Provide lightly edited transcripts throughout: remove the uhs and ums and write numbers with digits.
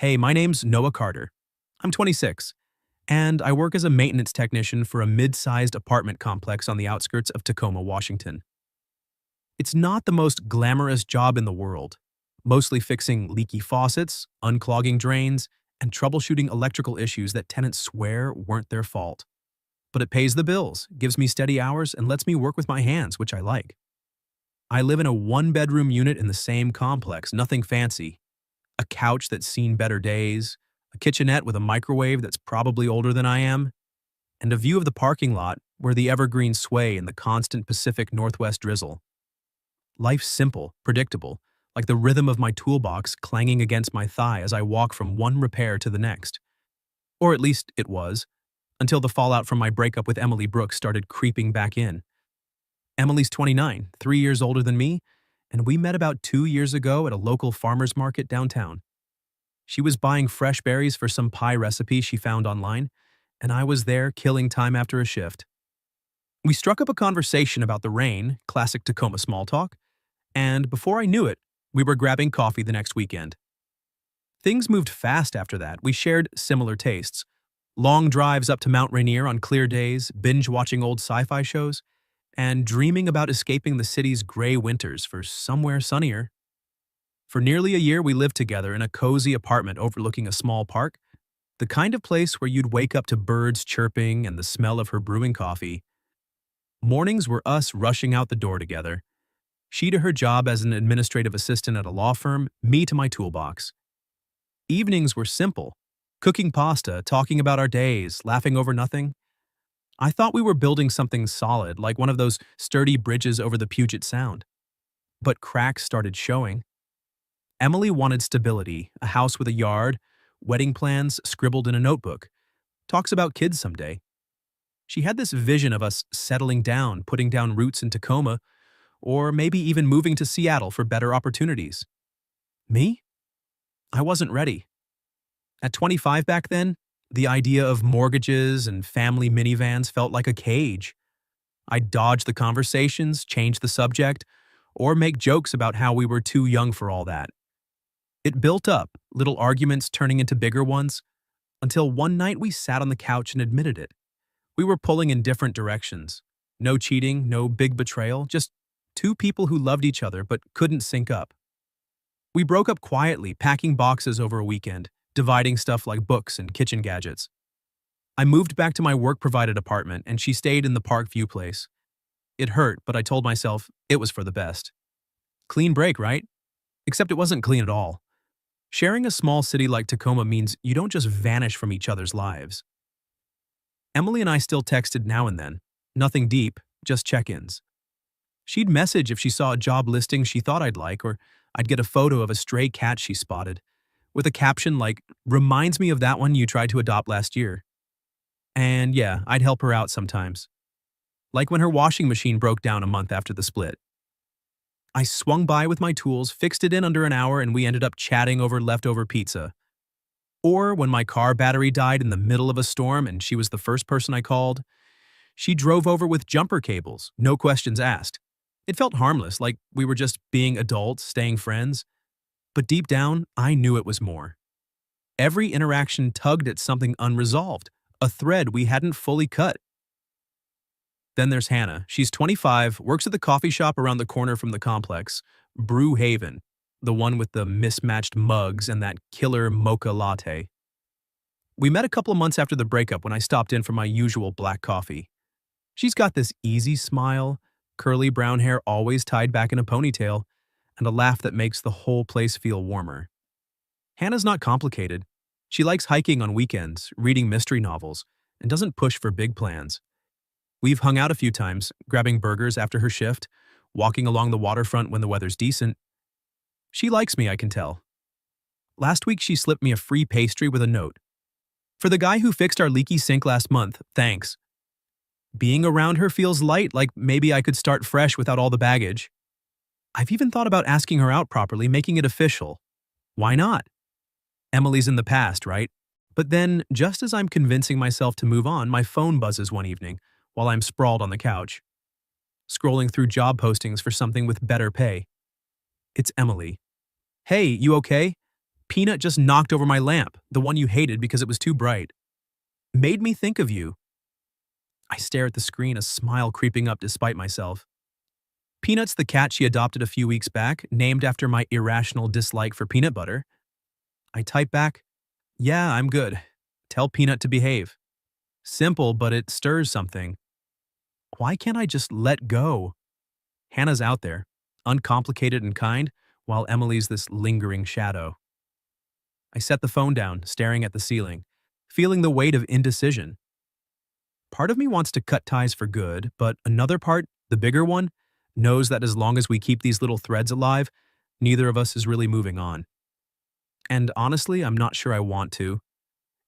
Hey, my name's Noah Carter. I'm 26, and I work as a maintenance technician for a mid-sized apartment complex on the outskirts of Tacoma, Washington. It's not the most glamorous job in the world, mostly fixing leaky faucets, unclogging drains, and troubleshooting electrical issues that tenants swear weren't their fault. But it pays the bills, gives me steady hours, and lets me work with my hands, which I like. I live in a one-bedroom unit in the same complex, nothing fancy. A couch that's seen better days, a kitchenette with a microwave that's probably older than I am, and a view of the parking lot where the evergreens sway in the constant Pacific Northwest drizzle. Life's simple, predictable, like the rhythm of my toolbox clanging against my thigh as I walk from one repair to the next. Or at least it was, until the fallout from my breakup with Emily Brooks started creeping back in. Emily's 29, 3 years older than me, and we met about 2 years ago at a local farmer's market downtown. She was buying fresh berries for some pie recipe she found online, and I was there killing time after a shift. We struck up a conversation about the rain, classic Tacoma small talk, and before I knew it, we were grabbing coffee the next weekend. Things moved fast after that. We shared similar tastes. Long drives up to Mount Rainier on clear days, binge-watching old sci-fi shows, and dreaming about escaping the city's gray winters for somewhere sunnier. For nearly a year, we lived together in a cozy apartment overlooking a small park, the kind of place where you'd wake up to birds chirping and the smell of her brewing coffee. Mornings were us rushing out the door together. She to her job as an administrative assistant at a law firm, me to my toolbox. Evenings were simple, cooking pasta, talking about our days, laughing over nothing. I thought we were building something solid, like one of those sturdy bridges over the Puget Sound. But cracks started showing. Emily wanted stability, a house with a yard, wedding plans scribbled in a notebook, talks about kids someday. She had this vision of us settling down, putting down roots in Tacoma, or maybe even moving to Seattle for better opportunities. Me? I wasn't ready. At 25 back then, the idea of mortgages and family minivans felt like a cage. I'd dodge the conversations, change the subject, or make jokes about how we were too young for all that. It built up, little arguments turning into bigger ones, until one night we sat on the couch and admitted it. We were pulling in different directions. No cheating, no big betrayal, just two people who loved each other but couldn't sync up. We broke up quietly, packing boxes over a weekend, dividing stuff like books and kitchen gadgets. I moved back to my work-provided apartment, and she stayed in the Parkview place. It hurt, but I told myself it was for the best. Clean break, right? Except it wasn't clean at all. Sharing a small city like Tacoma means you don't just vanish from each other's lives. Emily and I still texted now and then. Nothing deep, just check-ins. She'd message if she saw a job listing she thought I'd like, or I'd get a photo of a stray cat she spotted, with a caption like, "Reminds me of that one you tried to adopt last year." And yeah, I'd help her out sometimes. Like when her washing machine broke down a month after the split. I swung by with my tools, fixed it in under an hour, and we ended up chatting over leftover pizza. Or when my car battery died in the middle of a storm and she was the first person I called, she drove over with jumper cables, no questions asked. It felt harmless, like we were just being adults, staying friends. But deep down, I knew it was more. Every interaction tugged at something unresolved, a thread we hadn't fully cut. Then there's Hannah. She's 25, works at the coffee shop around the corner from the complex, Brew Haven, the one with the mismatched mugs and that killer mocha latte. We met a couple of months after the breakup when I stopped in for my usual black coffee. She's got this easy smile, curly brown hair always tied back in a ponytail, and a laugh that makes the whole place feel warmer. Hannah's not complicated. She likes hiking on weekends, reading mystery novels, and doesn't push for big plans. We've hung out a few times, grabbing burgers after her shift, walking along the waterfront when the weather's decent. She likes me, I can tell. Last week she slipped me a free pastry with a note. "For the guy who fixed our leaky sink last month, thanks." Being around her feels light, like maybe I could start fresh without all the baggage. I've even thought about asking her out properly, making it official. Why not? Emily's in the past, right? But then, just as I'm convincing myself to move on, my phone buzzes one evening while I'm sprawled on the couch, scrolling through job postings for something with better pay. It's Emily. "Hey, you okay? Peanut just knocked over my lamp, the one you hated because it was too bright. Made me think of you. I stare at the screen, a smile creeping up despite myself. Peanut's the cat she adopted a few weeks back, named after my irrational dislike for peanut butter. I type back, "Yeah, I'm good. Tell Peanut to behave." Simple, but it stirs something. Why can't I just let go? Hannah's out there, uncomplicated and kind, while Emily's this lingering shadow. I set the phone down, staring at the ceiling, feeling the weight of indecision. Part of me wants to cut ties for good, but another part, the bigger one, knows that as long as we keep these little threads alive, neither of us is really moving on. And honestly, I'm not sure I want to.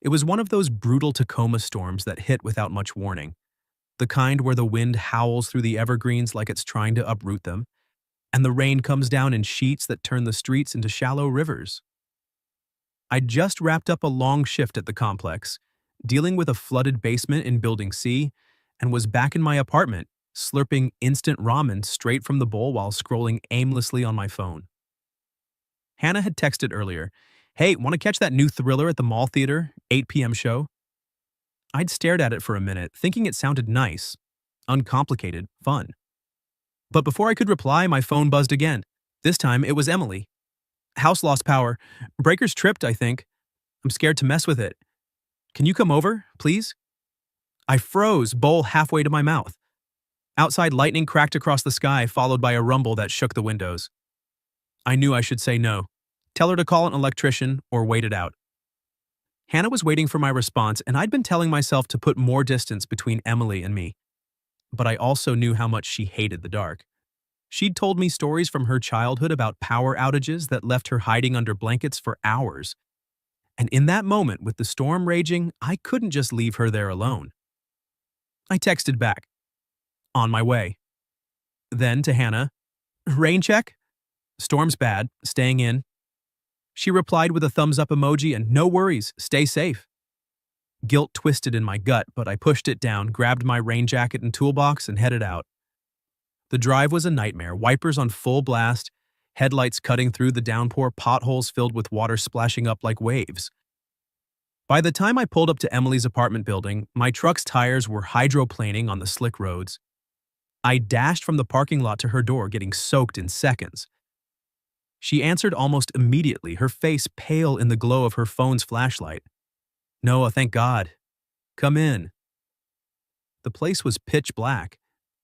It was one of those brutal Tacoma storms that hit without much warning. The kind where the wind howls through the evergreens like it's trying to uproot them, and the rain comes down in sheets that turn the streets into shallow rivers. I'd just wrapped up a long shift at the complex, dealing with a flooded basement in Building C, and was back in my apartment, slurping instant ramen straight from the bowl while scrolling aimlessly on my phone. Hannah had texted earlier, "Hey, want to catch that new thriller at the mall theater, 8 p.m. show?" I'd stared at it for a minute, thinking it sounded nice, uncomplicated, fun. But before I could reply, my phone buzzed again. This time, it was Emily. "House lost power. Breaker's tripped, I think. I'm scared to mess with it. Can you come over, please?" I froze, bowl halfway to my mouth. Outside, lightning cracked across the sky, followed by a rumble that shook the windows. I knew I should say no. Tell her to call an electrician or wait it out. Hannah was waiting for my response, and I'd been telling myself to put more distance between Emily and me. But I also knew how much she hated the dark. She'd told me stories from her childhood about power outages that left her hiding under blankets for hours. And in that moment, with the storm raging, I couldn't just leave her there alone. I texted back, "On my way." Then to Hannah, "Rain check? Storm's bad, staying in." She replied with a thumbs up emoji and, "No worries, stay safe." Guilt twisted in my gut, but I pushed it down, grabbed my rain jacket and toolbox, and headed out. The drive was a nightmare, wipers on full blast, headlights cutting through the downpour, potholes filled with water splashing up like waves. By the time I pulled up to Emily's apartment building, my truck's tires were hydroplaning on the slick roads. I dashed from the parking lot to her door, getting soaked in seconds. She answered almost immediately, her face pale in the glow of her phone's flashlight. "Noah, thank God. Come in." The place was pitch black,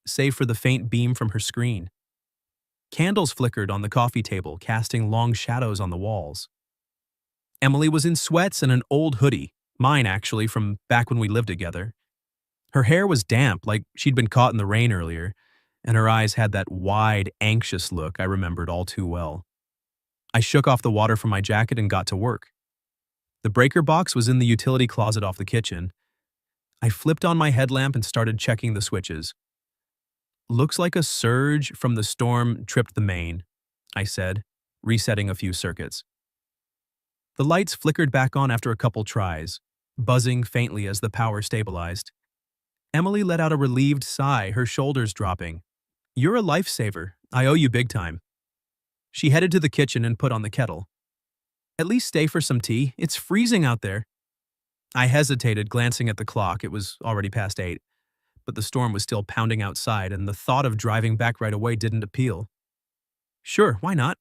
save for the faint beam from her screen. Candles flickered on the coffee table, casting long shadows on the walls. Emily was in sweats and an old hoodie, mine actually, from back when we lived together. Her hair was damp, like she'd been caught in the rain earlier, and her eyes had that wide, anxious look I remembered all too well. I shook off the water from my jacket and got to work. The breaker box was in the utility closet off the kitchen. I flipped on my headlamp and started checking the switches. "Looks like a surge from the storm tripped the main," I said, resetting a few circuits. The lights flickered back on after a couple tries, buzzing faintly as the power stabilized. Emily let out a relieved sigh, her shoulders dropping. "You're a lifesaver. I owe you big time." She headed to the kitchen and put on the kettle. "At least stay for some tea. It's freezing out there." I hesitated, glancing at the clock. It was already past 8. But the storm was still pounding outside, and the thought of driving back right away didn't appeal. "Sure, why not?"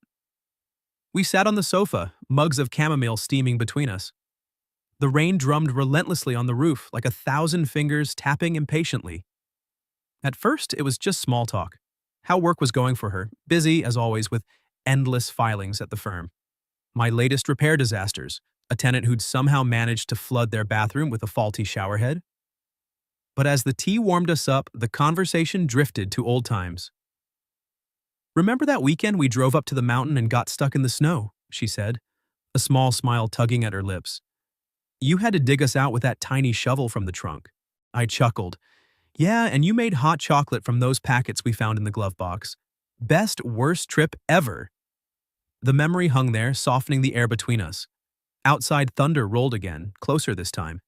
We sat on the sofa, mugs of chamomile steaming between us. The rain drummed relentlessly on the roof, like 1,000 fingers tapping impatiently. At first, it was just small talk. How work was going for her, busy, as always, with endless filings at the firm. My latest repair disasters, a tenant who'd somehow managed to flood their bathroom with a faulty showerhead. But as the tea warmed us up, the conversation drifted to old times. "Remember that weekend we drove up to the mountain and got stuck in the snow?" she said, a small smile tugging at her lips. "You had to dig us out with that tiny shovel from the trunk." I chuckled. "Yeah, and you made hot chocolate from those packets we found in the glove box. Best, worst trip ever." The memory hung there, softening the air between us. Outside, thunder rolled again, closer this time.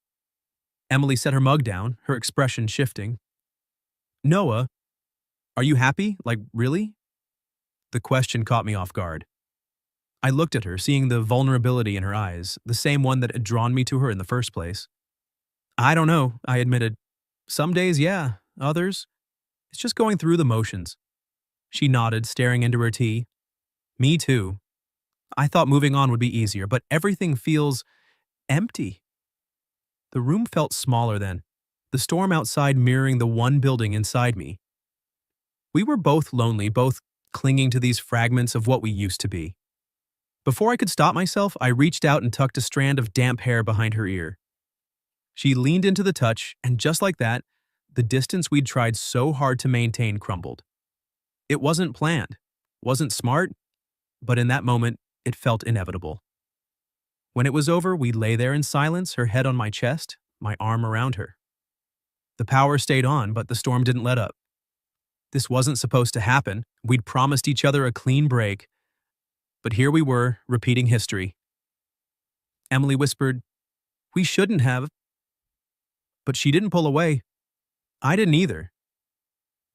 Emily set her mug down, her expression shifting. "Noah, are you happy? Like, really?" The question caught me off guard. I looked at her, seeing the vulnerability in her eyes, the same one that had drawn me to her in the first place. I don't know, I admitted. Some days, yeah. Others, it's just going through the motions. She nodded, staring into her tea. Me too. I thought moving on would be easier, but everything feels empty. The room felt smaller then, the storm outside mirroring the one building inside me. We were both lonely, both clinging to these fragments of what we used to be. Before I could stop myself, I reached out and tucked a strand of damp hair behind her ear. She leaned into the touch, and just like that, the distance we'd tried so hard to maintain crumbled. It wasn't planned, wasn't smart, but in that moment, it felt inevitable. When it was over, we lay there in silence, her head on my chest, my arm around her. The power stayed on, but the storm didn't let up. This wasn't supposed to happen. We'd promised each other a clean break. But here we were, repeating history. Emily whispered, "We shouldn't have." But she didn't pull away. I didn't either.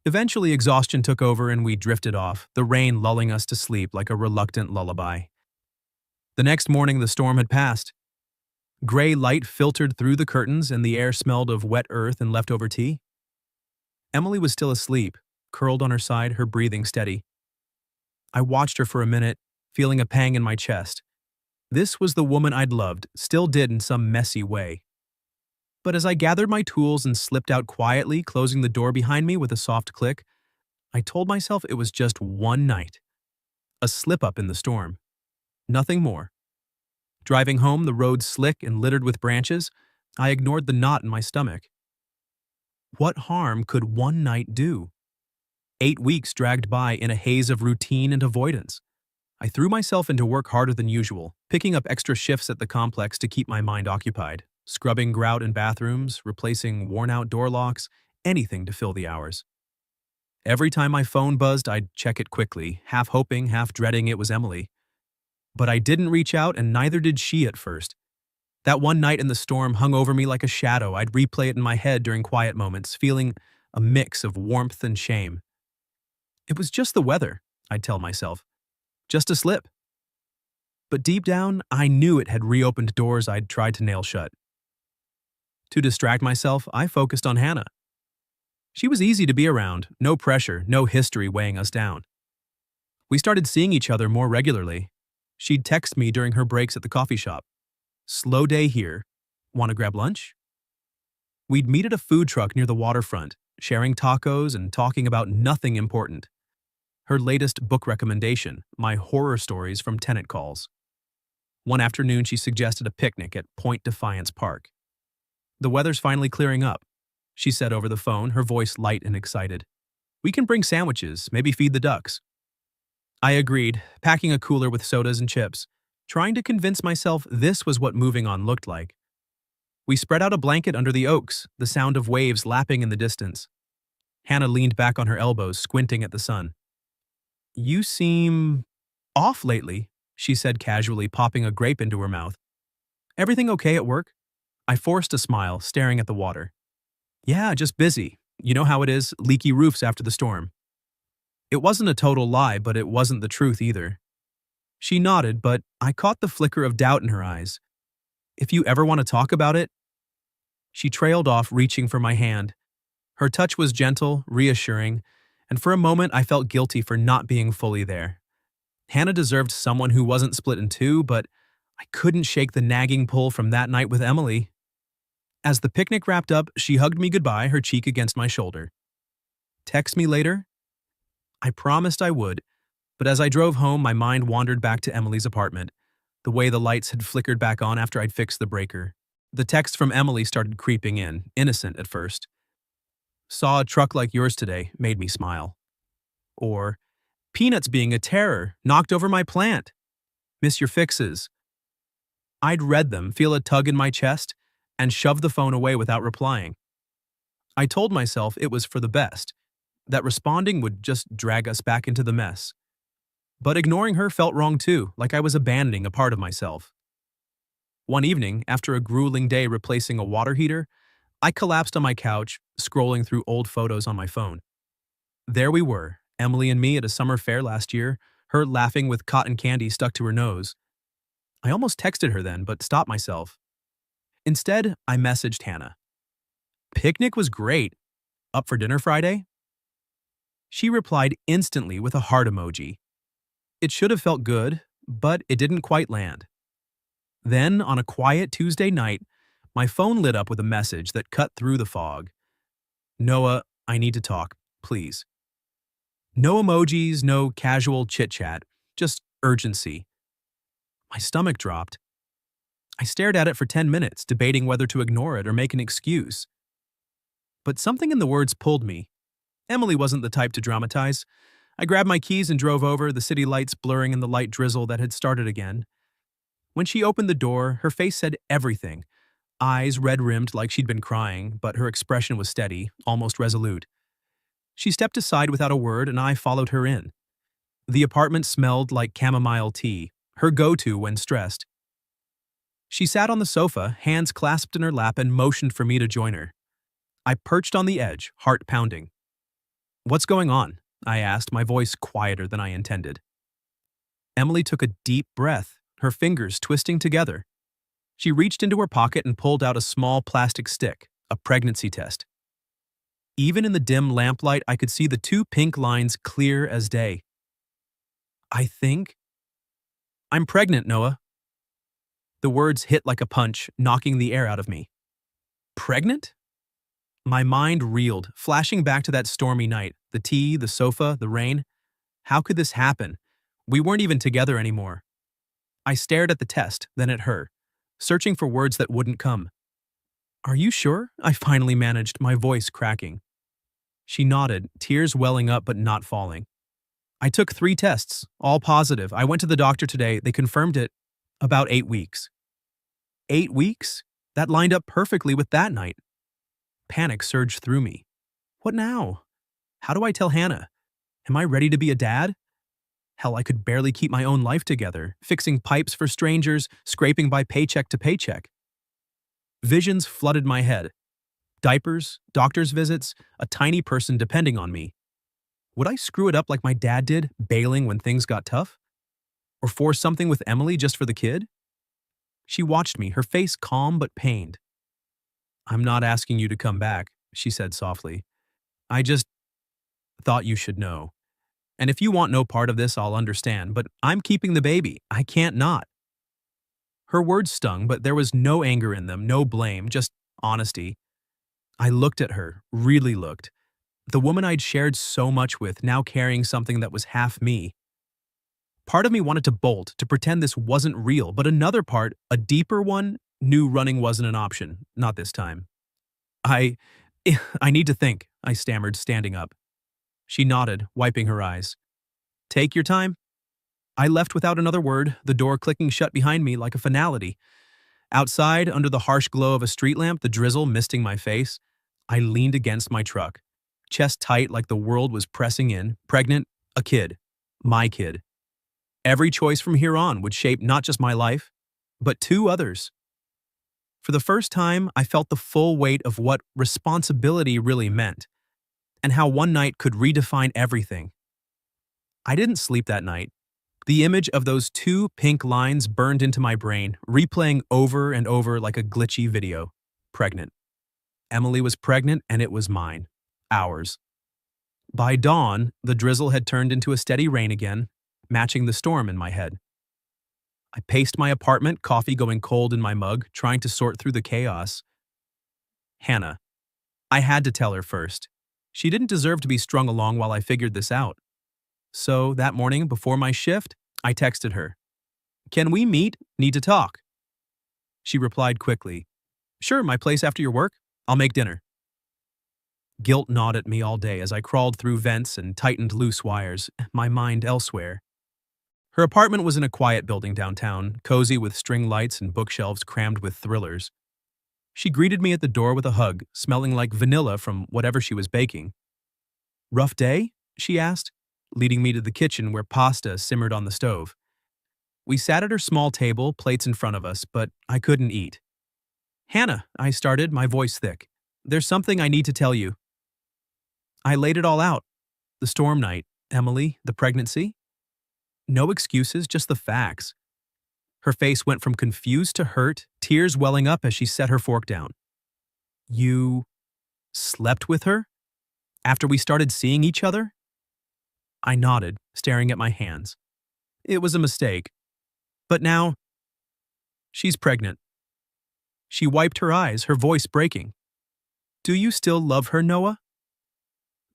Eventually, exhaustion took over and we drifted off, the rain lulling us to sleep like a reluctant lullaby. The next morning, the storm had passed. Gray light filtered through the curtains and the air smelled of wet earth and leftover tea. Emily was still asleep, curled on her side, her breathing steady. I watched her for a minute, feeling a pang in my chest. This was the woman I'd loved, still did in some messy way. But as I gathered my tools and slipped out quietly, closing the door behind me with a soft click, I told myself it was just one night. A slip-up in the storm. Nothing more. Driving home, the road slick and littered with branches, I ignored the knot in my stomach. What harm could one night do? 8 weeks dragged by in a haze of routine and avoidance. I threw myself into work harder than usual, picking up extra shifts at the complex to keep my mind occupied, scrubbing grout in bathrooms, replacing worn-out door locks, anything to fill the hours. Every time my phone buzzed, I'd check it quickly, half hoping, half dreading it was Emily. But I didn't reach out, and neither did she at first. That one night in the storm hung over me like a shadow. I'd replay it in my head during quiet moments, feeling a mix of warmth and shame. It was just the weather, I'd tell myself. Just a slip. But deep down, I knew it had reopened doors I'd tried to nail shut. To distract myself, I focused on Hannah. She was easy to be around, no pressure, no history weighing us down. We started seeing each other more regularly. She'd text me during her breaks at the coffee shop. "Slow day here. Want to grab lunch?" We'd meet at a food truck near the waterfront, sharing tacos and talking about nothing important. Her latest book recommendation, my horror stories from tenant calls. One afternoon, she suggested a picnic at Point Defiance Park. "The weather's finally clearing up," she said over the phone, her voice light and excited. "We can bring sandwiches, maybe feed the ducks." I agreed, packing a cooler with sodas and chips, trying to convince myself this was what moving on looked like. We spread out a blanket under the oaks, the sound of waves lapping in the distance. Hannah leaned back on her elbows, squinting at the sun. "You seem off lately," she said casually, popping a grape into her mouth. "Everything okay at work?" I forced a smile, staring at the water. "Yeah, just busy. You know how it is, leaky roofs after the storm." It wasn't a total lie, but it wasn't the truth either. She nodded, but I caught the flicker of doubt in her eyes. "If you ever want to talk about it?" She trailed off, reaching for my hand. Her touch was gentle, reassuring, and for a moment I felt guilty for not being fully there. Hannah deserved someone who wasn't split in two, but I couldn't shake the nagging pull from that night with Emily. As the picnic wrapped up, she hugged me goodbye, her cheek against my shoulder. "Text me later?" I promised I would, but as I drove home, my mind wandered back to Emily's apartment, the way the lights had flickered back on after I'd fixed the breaker. The text from Emily started creeping in, innocent at first. "Saw a truck like yours today, made me smile." Or, "Peanuts being a terror, knocked over my plant. Miss your fixes." I'd read them, feel a tug in my chest, and shove the phone away without replying. I told myself it was for the best, that responding would just drag us back into the mess. But ignoring her felt wrong too, like I was abandoning a part of myself. One evening, after a grueling day replacing a water heater, I collapsed on my couch, scrolling through old photos on my phone. There we were, Emily and me at a summer fair last year, her laughing with cotton candy stuck to her nose. I almost texted her then, but stopped myself. Instead, I messaged Hannah. Picnic was great. Up for dinner Friday? She replied instantly with a heart emoji. It should have felt good, but it didn't quite land. Then, on a quiet Tuesday night, my phone lit up with a message that cut through the fog. Noah, I need to talk, please. No emojis, no casual chit-chat, just urgency. My stomach dropped. I stared at it for 10 minutes, debating whether to ignore it or make an excuse. But something in the words pulled me. Emily wasn't the type to dramatize. I grabbed my keys and drove over, the city lights blurring in the light drizzle that had started again. When she opened the door, her face said everything. Eyes red-rimmed like she'd been crying, but her expression was steady, almost resolute. She stepped aside without a word, and I followed her in. The apartment smelled like chamomile tea, her go-to when stressed. She sat on the sofa, hands clasped in her lap, and motioned for me to join her. I perched on the edge, heart pounding. What's going on? I asked, my voice quieter than I intended. Emily took a deep breath, her fingers twisting together. She reached into her pocket and pulled out a small plastic stick, a pregnancy test. Even in the dim lamplight, I could see the two pink lines clear as day. I think I'm pregnant, Noah. The words hit like a punch, knocking the air out of me. Pregnant? My mind reeled, flashing back to that stormy night, the tea, the sofa, the rain. How could this happen? We weren't even together anymore. I stared at the test, then at her, searching for words that wouldn't come. Are you sure? I finally managed, my voice cracking. She nodded, tears welling up but not falling. I took 3 tests, all positive. I went to the doctor today. They confirmed it. About 8 weeks. 8 weeks? That lined up perfectly with that night. Panic surged through me. What now? How do I tell Hannah? Am I ready to be a dad? Hell, I could barely keep my own life together, fixing pipes for strangers, scraping by paycheck to paycheck. Visions flooded my head. Diapers, doctor's visits, a tiny person depending on me. Would I screw it up like my dad did, bailing when things got tough? Or force something with Emily just for the kid? She watched me, her face calm but pained. I'm not asking you to come back, she said softly. I just thought you should know. And if you want no part of this, I'll understand, but I'm keeping the baby. I can't not. Her words stung, but there was no anger in them, no blame, just honesty. I looked at her, really looked. The woman I'd shared so much with, now carrying something that was half me. Part of me wanted to bolt, to pretend this wasn't real, but another part, a deeper one, knew running wasn't an option, not this time. I need to think, I stammered, standing up. She nodded, wiping her eyes. Take your time. I left without another word, the door clicking shut behind me like a finality. Outside, under the harsh glow of a street lamp, the drizzle misting my face, I leaned against my truck, chest tight like the world was pressing in, pregnant, a kid, my kid. Every choice from here on would shape not just my life, but 2 others. For the first time, I felt the full weight of what responsibility really meant, and how one night could redefine everything. I didn't sleep that night. The image of those 2 pink lines burned into my brain, replaying over and over like a glitchy video. Pregnant. Emily was pregnant, and it was mine. Ours. By dawn, the drizzle had turned into a steady rain again, matching the storm in my head. I paced my apartment, coffee going cold in my mug, trying to sort through the chaos. Hannah. I had to tell her first. She didn't deserve to be strung along while I figured this out. So, that morning, before my shift, I texted her. Can we meet? Need to talk. She replied quickly. Sure, my place after your work. I'll make dinner. Guilt gnawed at me all day as I crawled through vents and tightened loose wires, my mind elsewhere. Her apartment was in a quiet building downtown, cozy with string lights and bookshelves crammed with thrillers. She greeted me at the door with a hug, smelling like vanilla from whatever she was baking. Rough day? She asked, leading me to the kitchen where pasta simmered on the stove. We sat at her small table, plates in front of us, but I couldn't eat. Hannah, I started, my voice thick. There's something I need to tell you. I laid it all out. The storm night, Emily, the pregnancy. No excuses, just the facts. Her face went from confused to hurt, tears welling up as she set her fork down. You slept with her? After we started seeing each other? I nodded, staring at my hands. It was a mistake. But now, she's pregnant. She wiped her eyes, her voice breaking. Do you still love her, Noah?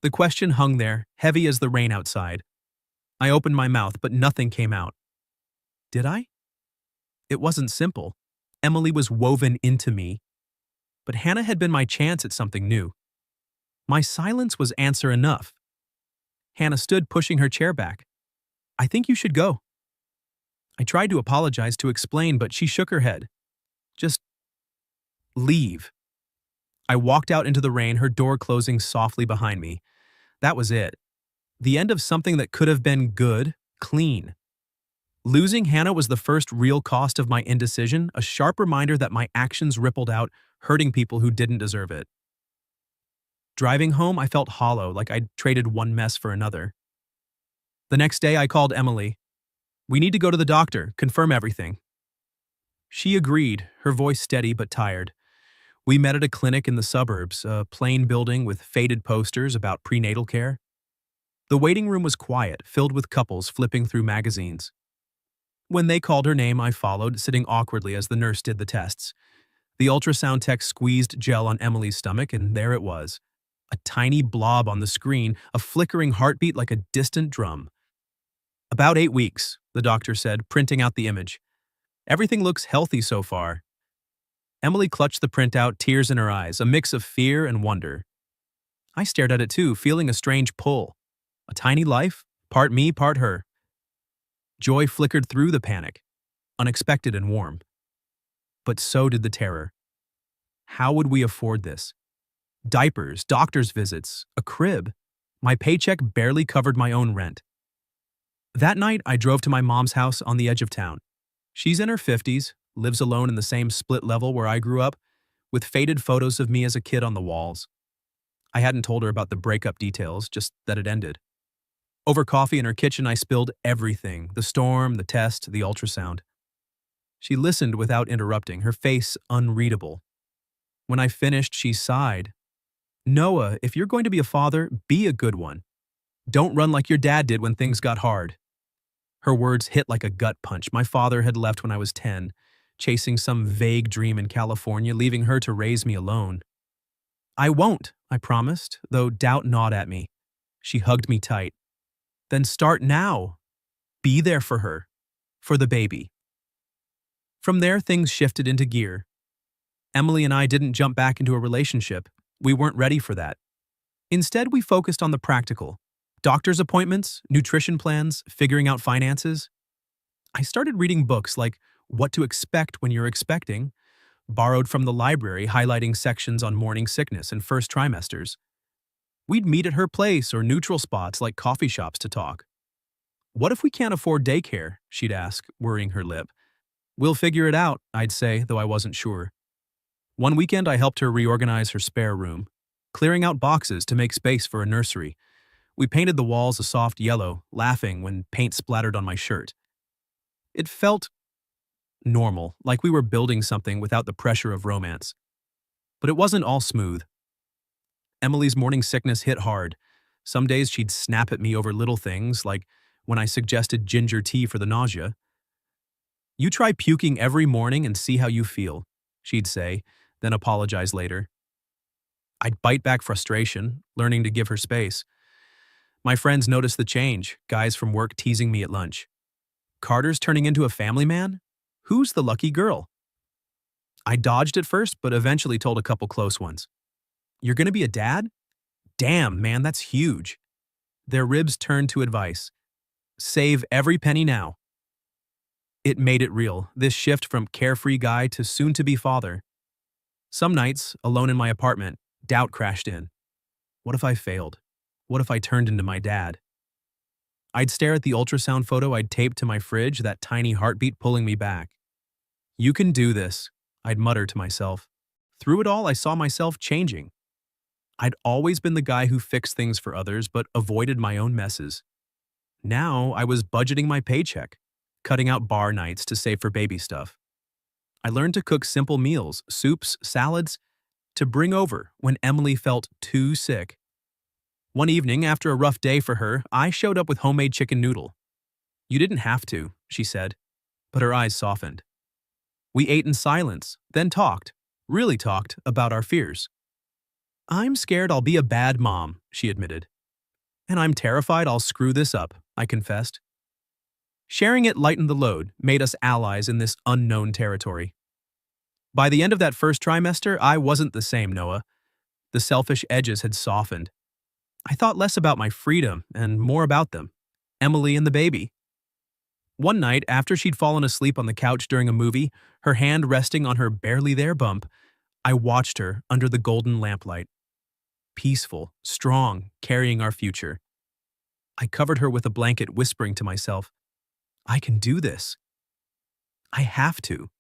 The question hung there, heavy as the rain outside. I opened my mouth, but nothing came out. Did I? It wasn't simple. Emily was woven into me. But Hannah had been my chance at something new. My silence was answer enough. Hannah stood, pushing her chair back. I think you should go. I tried to apologize, to explain, but she shook her head. Just leave. I walked out into the rain, her door closing softly behind me. That was it. The end of something that could have been good, clean. Losing Hannah was the first real cost of my indecision, a sharp reminder that my actions rippled out, hurting people who didn't deserve it. Driving home, I felt hollow, like I'd traded one mess for another. The next day, I called Emily. We need to go to the doctor, confirm everything. She agreed, her voice steady but tired. We met at a clinic in the suburbs, a plain building with faded posters about prenatal care. The waiting room was quiet, filled with couples flipping through magazines. When they called her name, I followed, sitting awkwardly as the nurse did the tests. The ultrasound tech squeezed gel on Emily's stomach, and there it was. A tiny blob on the screen, a flickering heartbeat like a distant drum. About 8 weeks, the doctor said, printing out the image. Everything looks healthy so far. Emily clutched the printout, tears in her eyes, a mix of fear and wonder. I stared at it too, feeling a strange pull. A tiny life, part me, part her. Joy flickered through the panic, unexpected and warm. But so did the terror. How would we afford this? Diapers, doctor's visits, a crib. My paycheck barely covered my own rent. That night, I drove to my mom's house on the edge of town. She's in her 50s, lives alone in the same split level where I grew up, with faded photos of me as a kid on the walls. I hadn't told her about the breakup details, just that it ended. Over coffee in her kitchen, I spilled everything, the storm, the test, the ultrasound. She listened without interrupting, her face unreadable. When I finished, she sighed. Noah, if you're going to be a father, be a good one. Don't run like your dad did when things got hard. Her words hit like a gut punch. My father had left when I was 10, chasing some vague dream in California, leaving her to raise me alone. I won't, I promised, though doubt gnawed at me. She hugged me tight. Then start now. Be there for her, for the baby. From there, things shifted into gear. Emily and I didn't jump back into a relationship. We weren't ready for that. Instead, we focused on the practical. Doctor's appointments, nutrition plans, figuring out finances. I started reading books like What to Expect When You're Expecting, borrowed from the library highlighting sections on morning sickness and first trimesters. We'd meet at her place or neutral spots like coffee shops to talk. What if we can't afford daycare? She'd ask, worrying her lip. We'll figure it out, I'd say, though I wasn't sure. One weekend, I helped her reorganize her spare room, clearing out boxes to make space for a nursery. We painted the walls a soft yellow, laughing when paint splattered on my shirt. It felt normal, like we were building something without the pressure of romance. But it wasn't all smooth. Emily's morning sickness hit hard. Some days she'd snap at me over little things, like when I suggested ginger tea for the nausea. You try puking every morning and see how you feel, she'd say, then apologize later. I'd bite back frustration, learning to give her space. My friends noticed the change, guys from work teasing me at lunch. Carter's turning into a family man? Who's the lucky girl? I dodged at first, but eventually told a couple close ones. You're gonna be a dad? Damn, man, that's huge. Their ribs turned to advice. Save every penny now. It made it real, this shift from carefree guy to soon-to-be father. Some nights, alone in my apartment, doubt crashed in. What if I failed? What if I turned into my dad? I'd stare at the ultrasound photo I'd taped to my fridge, that tiny heartbeat pulling me back. You can do this, I'd mutter to myself. Through it all, I saw myself changing. I'd always been the guy who fixed things for others but avoided my own messes. Now I was budgeting my paycheck, cutting out bar nights to save for baby stuff. I learned to cook simple meals, soups, salads, to bring over when Emily felt too sick. One evening, after a rough day for her, I showed up with homemade chicken noodle. "You didn't have to," she said, but her eyes softened. We ate in silence, then talked, really talked, about our fears. "I'm scared I'll be a bad mom," she admitted. "And I'm terrified I'll screw this up," I confessed. Sharing it lightened the load, made us allies in this unknown territory. By the end of that first trimester, I wasn't the same, Noah. The selfish edges had softened. I thought less about my freedom and more about them, Emily and the baby. One night, after she'd fallen asleep on the couch during a movie, her hand resting on her barely there bump, I watched her under the golden lamplight. Peaceful, strong, carrying our future. I covered her with a blanket, whispering to myself, "I can do this. I have to."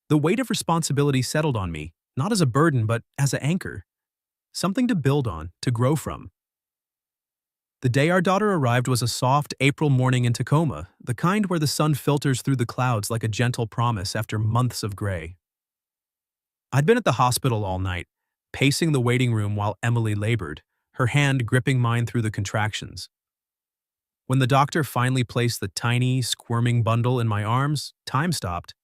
The weight of responsibility settled on me, not as a burden, but as an anchor. Something to build on, to grow from. The day our daughter arrived was a soft April morning in Tacoma, the kind where the sun filters through the clouds like a gentle promise after months of gray. I'd been at the hospital all night, pacing the waiting room while Emily labored, her hand gripping mine through the contractions. When the doctor finally placed the tiny, squirming bundle in my arms, time stopped.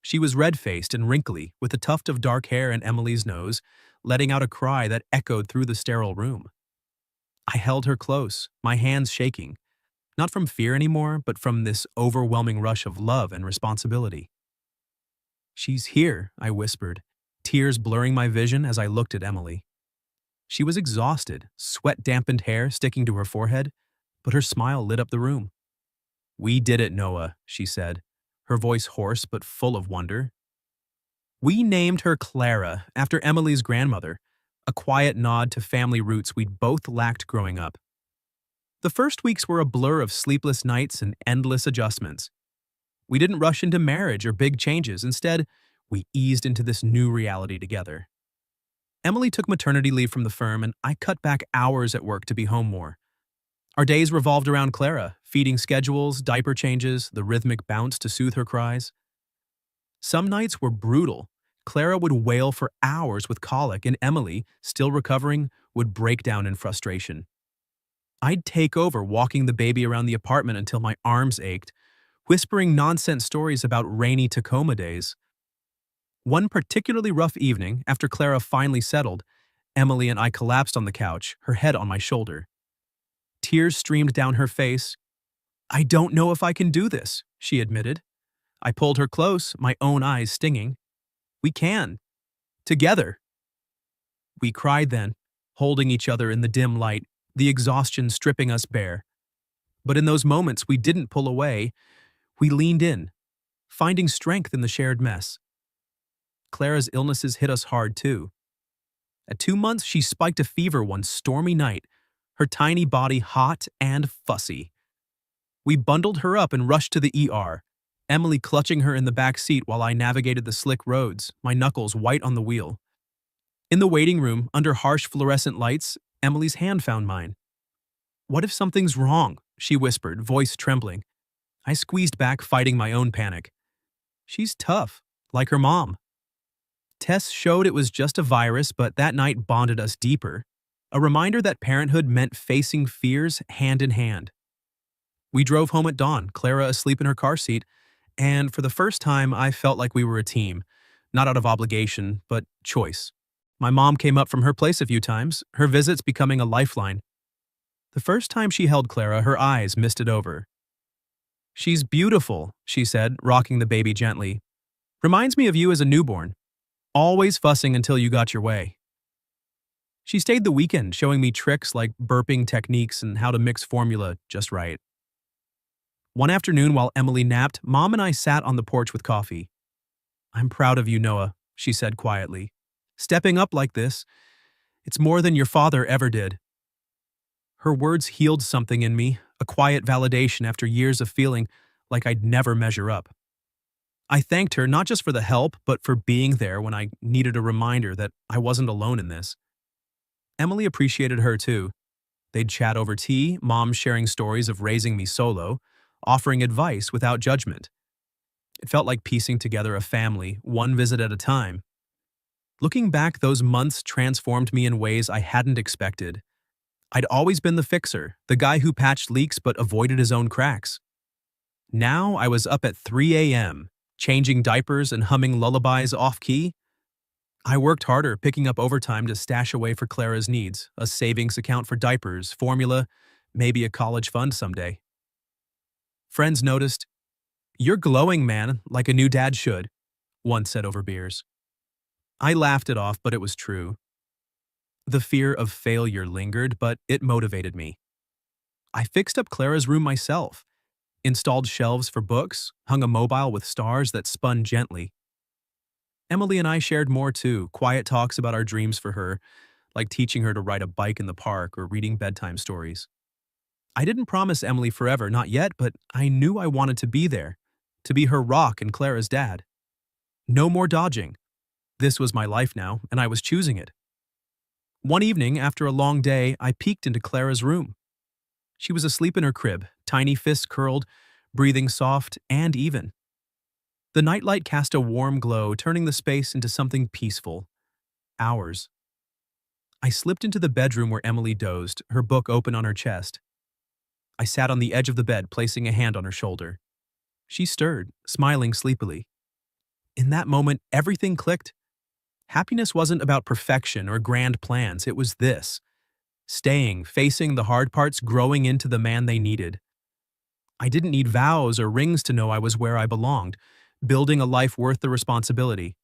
She was red-faced and wrinkly, with a tuft of dark hair in Emily's nose, letting out a cry that echoed through the sterile room. I held her close, my hands shaking, not from fear anymore, but from this overwhelming rush of love and responsibility. "She's here," I whispered, tears blurring my vision as I looked at Emily. She was exhausted, sweat-dampened hair sticking to her forehead, but her smile lit up the room. "We did it, Noah," she said, her voice hoarse but full of wonder. "We named her Clara, after Emily's grandmother, a quiet nod to family roots we'd both lacked growing up. The first weeks were a blur of sleepless nights and endless adjustments. We didn't rush into marriage or big changes. Instead, we eased into this new reality together. Emily took maternity leave from the firm, and I cut back hours at work to be home more. Our days revolved around Clara, feeding schedules, diaper changes, the rhythmic bounce to soothe her cries. Some nights were brutal. Clara would wail for hours with colic, and Emily, still recovering, would break down in frustration. I'd take over, walking the baby around the apartment until my arms ached, whispering nonsense stories about rainy Tacoma days. One particularly rough evening, after Clara finally settled, Emily and I collapsed on the couch, her head on my shoulder. Tears streamed down her face. "I don't know if I can do this," she admitted. I pulled her close, my own eyes stinging. "We can. Together." We cried then, holding each other in the dim light, the exhaustion stripping us bare. But in those moments we didn't pull away, we leaned in, finding strength in the shared mess. Clara's illnesses hit us hard too. At 2 months, she spiked a fever one stormy night, her tiny body hot and fussy. We bundled her up and rushed to the ER, Emily clutching her in the back seat while I navigated the slick roads, my knuckles white on the wheel. In the waiting room, under harsh fluorescent lights, Emily's hand found mine. "What if something's wrong?" she whispered, voice trembling. I squeezed back, fighting my own panic. "She's tough, like her mom." Tests showed it was just a virus, but that night bonded us deeper. A reminder that parenthood meant facing fears hand in hand. We drove home at dawn, Clara asleep in her car seat, and for the first time I felt like we were a team, not out of obligation, but choice. My mom came up from her place a few times, her visits becoming a lifeline. The first time she held Clara, her eyes misted over. "She's beautiful," she said, rocking the baby gently. "Reminds me of you as a newborn. Always fussing until you got your way." She stayed the weekend, showing me tricks like burping techniques and how to mix formula just right. One afternoon while Emily napped, Mom and I sat on the porch with coffee. "I'm proud of you, Noah," she said quietly. "Stepping up like this, it's more than your father ever did." Her words healed something in me, a quiet validation after years of feeling like I'd never measure up. I thanked her not just for the help, but for being there when I needed a reminder that I wasn't alone in this. Emily appreciated her too. They'd chat over tea, mom sharing stories of raising me solo, offering advice without judgment. It felt like piecing together a family, one visit at a time. Looking back, those months transformed me in ways I hadn't expected. I'd always been the fixer, the guy who patched leaks but avoided his own cracks. Now I was up at 3 a.m., changing diapers and humming lullabies off-key. I worked harder, picking up overtime to stash away for Clara's needs, a savings account for diapers, formula, maybe a college fund someday. Friends noticed, "You're glowing, man, like a new dad should," one said over beers. I laughed it off, but it was true. The fear of failure lingered, but it motivated me. I fixed up Clara's room myself, installed shelves for books, hung a mobile with stars that spun gently. Emily and I shared more too, quiet talks about our dreams for her, like teaching her to ride a bike in the park or reading bedtime stories. I didn't promise Emily forever, not yet, but I knew I wanted to be there, to be her rock and Clara's dad. No more dodging. This was my life now, and I was choosing it. One evening, after a long day, I peeked into Clara's room. She was asleep in her crib, tiny fists curled, breathing soft and even. The nightlight cast a warm glow, turning the space into something peaceful. Ours. I slipped into the bedroom where Emily dozed, her book open on her chest. I sat on the edge of the bed, placing a hand on her shoulder. She stirred, smiling sleepily. In that moment, everything clicked. Happiness wasn't about perfection or grand plans, it was this: staying, facing the hard parts, growing into the man they needed. I didn't need vows or rings to know I was where I belonged, building a life worth the responsibility.